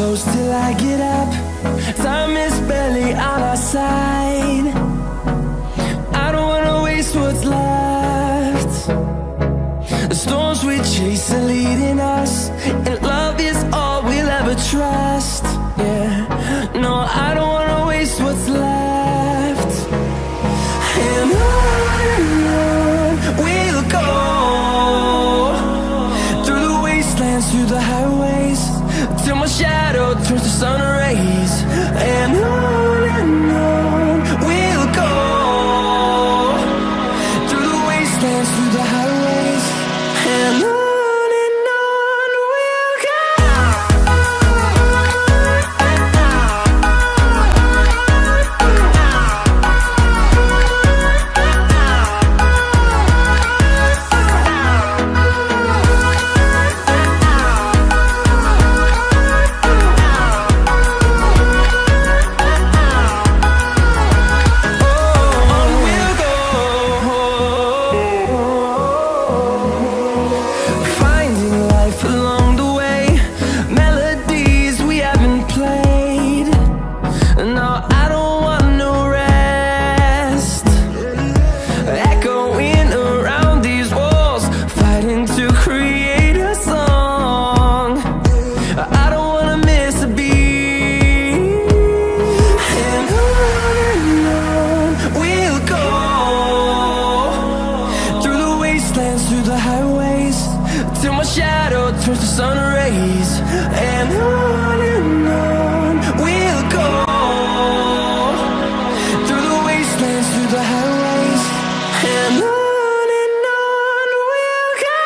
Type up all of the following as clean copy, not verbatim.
close till I get up. Time is barely on our side. I don't wanna waste what's left. The storms we chase are leading us, and love is all we'll ever trust. Yeah, no, I don't wanna waste what's left. And on we'll go, through the wastelands, through the highways, till my shadow turns to sun rays. And on we'll go, through the wastelands, through the highways, and on we'll go. Through the highways, till my shadow turns to sun rays. And on we'll go, through the wastelands, through the highways, and on we'll go.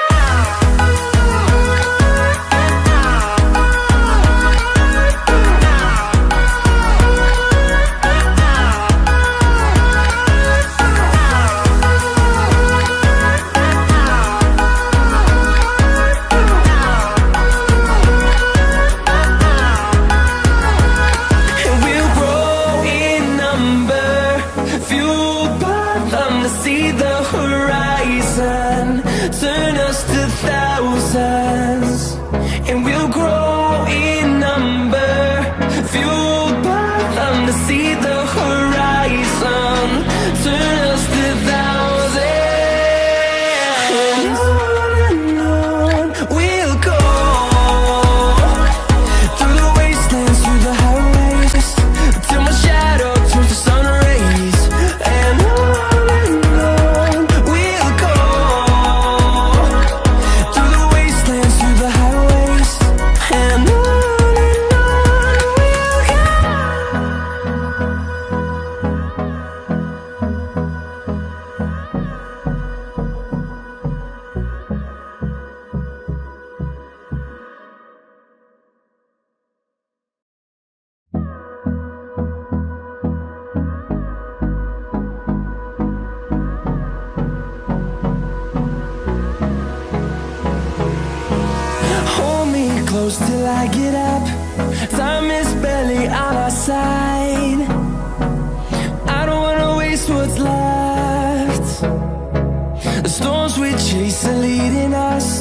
See the horizon, turn us to thousands, and we'll grow in number, fueled by them. To see the horizon, turn us to thousands, and on we'll go, through the wastelands, through the highways, till my shadow turns to sun rays. And close till I get up. Time is barely on our side. I don't wanna waste what's left. The storms we chase are leading us,